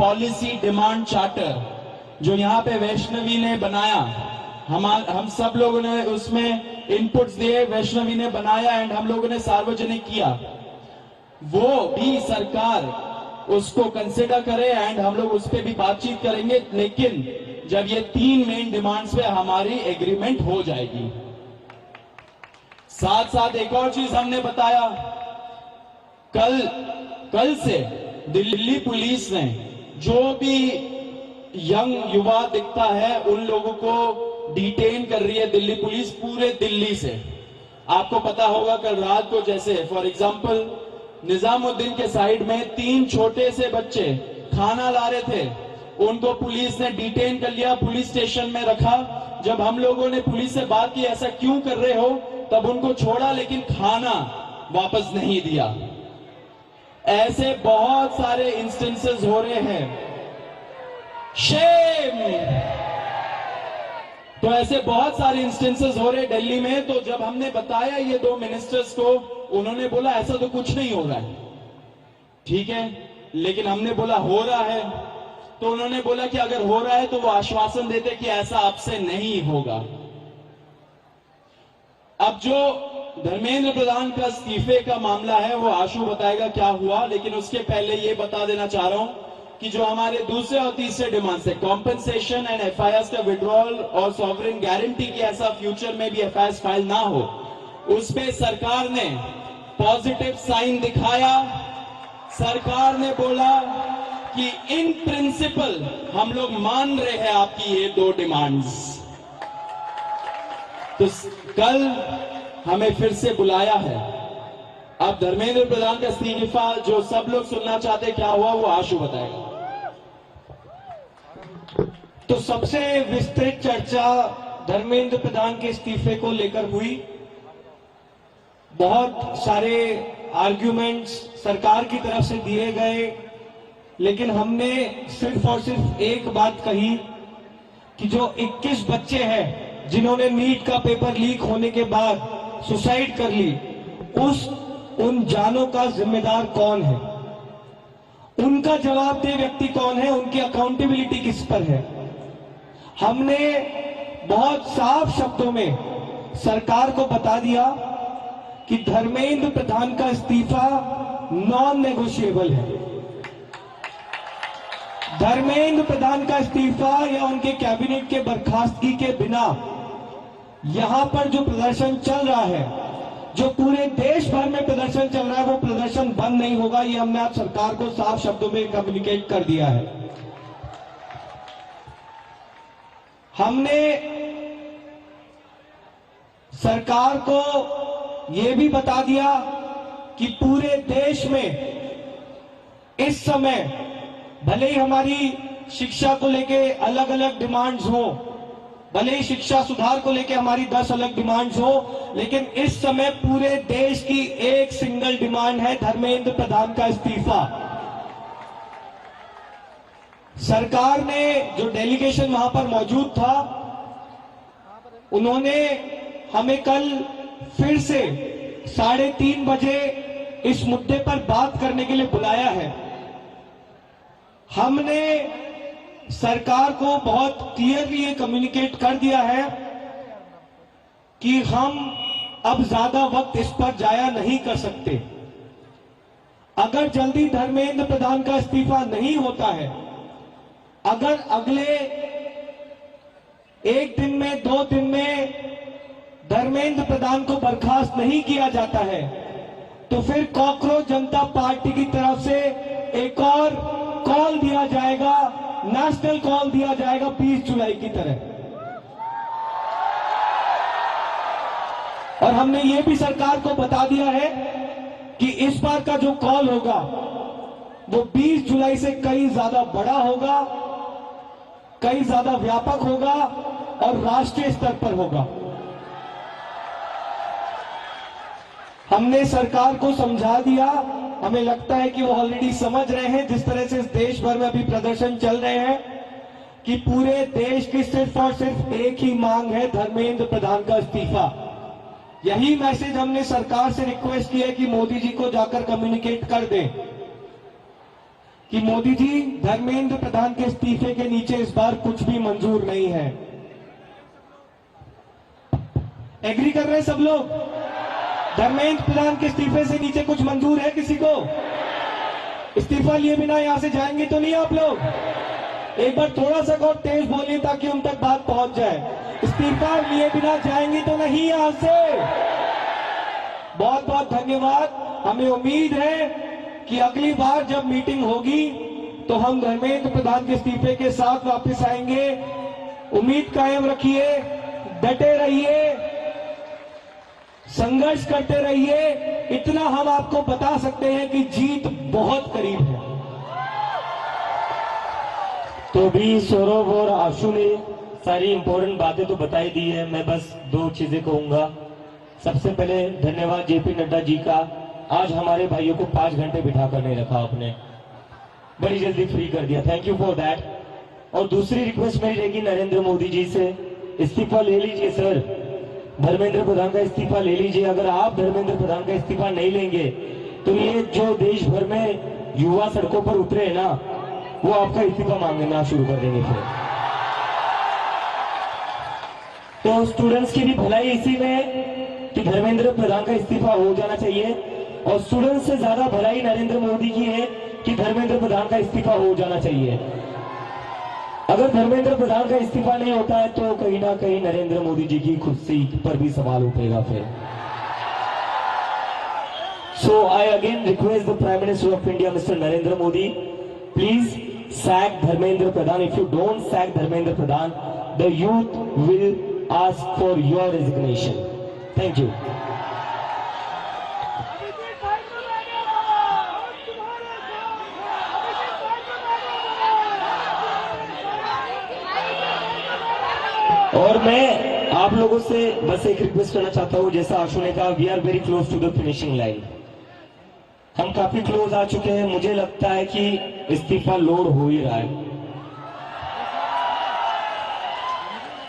Policy demand charter जो यहाँ पे वैष्णवी ने बनाया, हम सब लोगों ने उसमें इनपुट्स दिए, वैष्णवी ने बनाया एंड हम लोगों ने सार्वजनिक किया, वो भी सरकार उसको कंसिडर करे एंड हम लोग उस पर भी बातचीत करेंगे, लेकिन जब ये 3 मेन डिमांड्स पे हमारी एग्रीमेंट हो जाएगी। साथ साथ एक और चीज हमने बताया, कल से दिल्ली पुलिस ने जो भी यंग युवा दिखता है उन लोगों को डिटेन कर रही है दिल्ली पुलिस पूरे दिल्ली से। आपको पता होगा कल रात को जैसे फॉर एग्जांपल निजामुद्दीन के साइड में 3 छोटे से बच्चे खाना ला रहे थे, उनको पुलिस ने डिटेन कर लिया, पुलिस स्टेशन में रखा। जब हम लोगों ने पुलिस से बात की ऐसा क्यों कर रहे हो, तब उनको छोड़ा लेकिन खाना वापस नहीं दिया। ऐसे बहुत सारे इंस्टेंसेस हो रहे हैं, शेम। तो ऐसे बहुत सारे इंस्टेंसेस हो रहे दिल्ली में। तो जब हमने बताया ये 2 मिनिस्टर्स को, उन्होंने बोला ऐसा तो कुछ नहीं हो रहा है। ठीक है, लेकिन हमने बोला हो रहा है, तो उन्होंने बोला कि अगर हो रहा है तो वो आश्वासन देते कि ऐसा आपसे नहीं होगा। अब जो धर्मेंद्र प्रधान का इस्तीफे का मामला है वो आशु बताएगा क्या हुआ, लेकिन उसके पहले ये बता देना चाह रहा हूं कि जो हमारे दूसरे और तीसरे डिमांड्स है, कॉम्पेंसेशन एंड एफआईआर का विड्रॉल और सॉवरेन गारंटी की ऐसा फ्यूचर में भी एफआईआर फाइल ना हो, उस पे सरकार ने पॉजिटिव साइन दिखाया। सरकार ने बोला कि इन प्रिंसिपल हम लोग मान रहे हैं आपकी ये 2 डिमांड्स। तो कल हमें फिर से बुलाया है। अब धर्मेंद्र प्रधान का इस्तीफा जो सब लोग सुनना चाहते क्या हुआ वो आशु बताएगा। तो सबसे विस्तृत चर्चा धर्मेंद्र प्रधान के इस्तीफे को लेकर हुई। बहुत सारे आर्ग्यूमेंट्स सरकार की तरफ से दिए गए, लेकिन हमने सिर्फ और सिर्फ एक बात कही कि जो 21 बच्चे हैं जिन्होंने नीट का पेपर लीक होने के बाद सुसाइड कर ली, उन जानों का जिम्मेदार कौन है, उनका जवाबदेह व्यक्ति कौन है, उनकी अकाउंटेबिलिटी किस पर है। हमने बहुत साफ शब्दों में सरकार को बता दिया कि धर्मेंद्र प्रधान का इस्तीफा नॉन नेगोशिएबल है। धर्मेंद्र प्रधान का इस्तीफा या उनके कैबिनेट के बर्खास्तगी के बिना यहां पर जो प्रदर्शन चल रहा है, जो पूरे देश भर में प्रदर्शन चल रहा है, वो प्रदर्शन बंद नहीं होगा। ये हमने आज सरकार को साफ शब्दों में कम्युनिकेट कर दिया है। हमने सरकार को यह भी बता दिया कि पूरे देश में इस समय भले ही हमारी शिक्षा को लेके अलग अलग डिमांड्स हो, भले ही शिक्षा सुधार को लेके हमारी 10 अलग डिमांड्स हो, लेकिन इस समय पूरे देश की एक सिंगल डिमांड है धर्मेंद्र प्रधान का इस्तीफा। सरकार ने जो डेलीगेशन वहां पर मौजूद था, उन्होंने हमें कल फिर से 3:30 बजे इस मुद्दे पर बात करने के लिए बुलाया है। हमने सरकार को बहुत क्लियरली ये कम्युनिकेट कर दिया है कि हम अब ज्यादा वक्त इस पर जाया नहीं कर सकते। अगर जल्दी धर्मेंद्र प्रधान का इस्तीफा नहीं होता है, अगर अगले 1 दिन में 2 दिन में धर्मेंद्र प्रधान को बर्खास्त नहीं किया जाता है, तो फिर कॉकरोच जनता पार्टी की तरफ से एक और कॉल दिया जाएगा, नेशनल कॉल दिया जाएगा 20 जुलाई की तरह। और हमने ये भी सरकार को बता दिया है कि इस बार का जो कॉल होगा वो 20 जुलाई से कई ज्यादा बड़ा होगा, कई ज्यादा व्यापक होगा और राष्ट्रीय स्तर पर होगा। हमने सरकार को समझा दिया, हमें लगता है कि वो ऑलरेडी समझ रहे हैं, जिस तरह से इस देश भर में अभी प्रदर्शन चल रहे हैं, कि पूरे देश की सिर्फ और सिर्फ एक ही मांग है, धर्मेंद्र प्रधान का इस्तीफा। यही मैसेज हमने सरकार से रिक्वेस्ट की है कि मोदी जी को जाकर कम्युनिकेट कर दें कि मोदी जी, धर्मेंद्र प्रधान के इस्तीफे के नीचे इस बार कुछ भी मंजूर नहीं है। एग्री कर रहे हैं सब लोग? धर्मेंद्र प्रधान के इस्तीफे से नीचे कुछ मंजूर है किसी को? इस्तीफा लिए बिना यहां से जाएंगे तो नहीं आप लोग? एक बार थोड़ा सा और तेज बोलिए ताकि उन तक बात पहुंच जाए। इस्तीफा लिए बिना जाएंगे तो नहीं यहां से? बहुत बहुत धन्यवाद। हमें उम्मीद है कि अगली बार जब मीटिंग होगी तो हम धर्मेंद्र प्रधान के इस्तीफे के साथ वापस आएंगे। उम्मीद कायम रखिए, डटे रहिए, संघर्ष करते रहिए। इतना हम आपको बता सकते हैं कि जीत बहुत करीब है। तो भी सौरभ और आशु ने सारी इंपॉर्टेंट बातें तो बताई दी है। मैं बस दो चीजें कहूंगा। सबसे पहले धन्यवाद जेपी नड्डा जी का, आज हमारे भाइयों को 5 घंटे बिठा कर नहीं रखा आपने, बड़ी जल्दी फ्री कर दिया, थैंक यू फॉर दैट। और दूसरी रिक्वेस्ट मेरी रहेगी नरेंद्र मोदी जी से, इस्तीफा ले लीजिए सर, धर्मेंद्र प्रधान का इस्तीफा ले लीजिए। अगर आप धर्मेंद्र प्रधान का इस्तीफा नहीं लेंगे तो ये जो देश भर में युवा सड़कों पर उतरे हैं ना, वो आपका इस्तीफा मांगना शुरू कर देंगे फिर। तो स्टूडेंट्स की भी भलाई इसी में है कि धर्मेंद्र प्रधान का इस्तीफा हो जाना चाहिए, और स्टूडेंट्स से ज्यादा भलाई नरेंद्र मोदी की है कि धर्मेंद्र प्रधान का इस्तीफा हो जाना चाहिए। अगर धर्मेंद्र प्रधान का इस्तीफा नहीं होता है तो कहीं ना कहीं नरेंद्र मोदी जी की कुर्सी पर भी सवाल उठेगा फिर। So I again request the prime minister of India mister Narendra Modi, please sack Dharmendra Pradhan. If you don't sack Dharmendra Pradhan, the youth will ask for your resignation. Thank you. और मैं आप लोगों से बस एक रिक्वेस्ट करना चाहता हूं, जैसा आशु ने कहा, we are very close to the finishing line. हम काफी क्लोज आ चुके हैं। मुझे लगता है कि इस्तीफा लोड हो ही रहा है,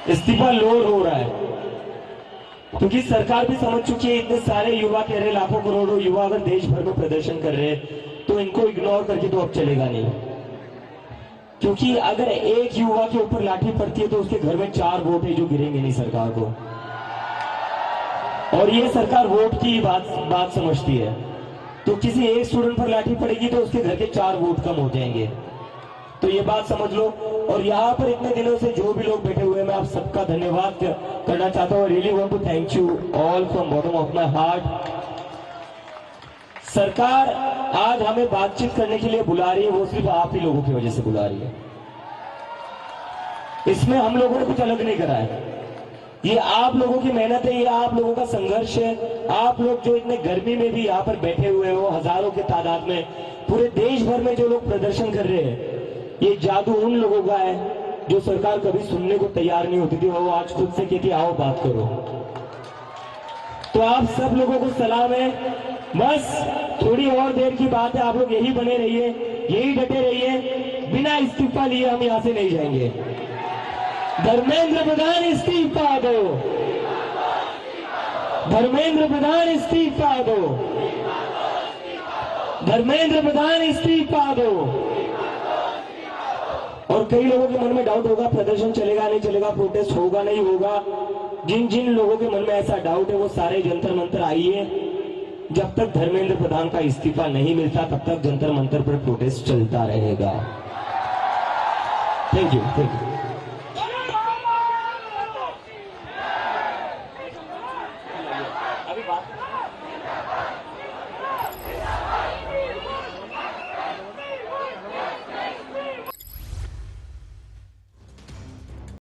इस्तीफा लोड हो रहा है, क्योंकि सरकार भी समझ चुकी है इतने सारे युवा कह रहे, लाखों करोड़ों युवा अगर देश भर में प्रदर्शन कर रहे हैं तो इनको इग्नोर करके तो अब चलेगा नहीं। क्योंकि अगर एक युवा के ऊपर लाठी पड़ती है तो उसके घर में 4 वोट है जो गिरेंगे नहीं सरकार को, और ये सरकार वोट की बात समझती है। तो किसी एक स्टूडेंट पर लाठी पड़ेगी तो उसके घर के 4 वोट कम हो जाएंगे, तो ये बात समझ लो। और यहाँ पर इतने दिनों से जो भी लोग बैठे हुए हैं, मैं आप सबका धन्यवाद करना चाहता हूँ। Really want to thank you all from bottom of my heart. सरकार आज हमें बातचीत करने के लिए बुला रही है, वो सिर्फ आप ही लोगों की वजह से बुला रही है। इसमें हम लोगों ने कुछ अलग नहीं करा है, ये आप लोगों की मेहनत है, ये आप लोगों का संघर्ष है। आप लोग जो इतने गर्मी में भी यहाँ पर बैठे हुए हो, हजारों के तादाद में, पूरे देश भर में जो लोग प्रदर्शन कर रहे हैं, ये जादू उन लोगों का है जो सरकार कभी सुनने को तैयार नहीं होती थी, वो आज खुद से कहती आओ बात करो। तो आप सब लोगों को सलाम है, बस थोड़ी और देर की बात है, आप लोग यही बने रहिए, यही डटे रहिए, बिना इस्तीफा लिए हम यहां से नहीं जाएंगे। धर्मेंद्र प्रधान इस्तीफा दो, धर्मेंद्र प्रधान इस्तीफा दो, धर्मेंद्र प्रधान इस्तीफा दो। और कई लोगों के मन में डाउट होगा, प्रदर्शन चलेगा नहीं चलेगा, प्रोटेस्ट होगा नहीं होगा। जिन जिन लोगों के मन में ऐसा डाउट है वो सारे जंतर मंतर आइए। जब तक धर्मेंद्र प्रधान का इस्तीफा नहीं मिलता तब तक जंतर मंतर पर प्रोटेस्ट चलता रहेगा। Thank you, thank you.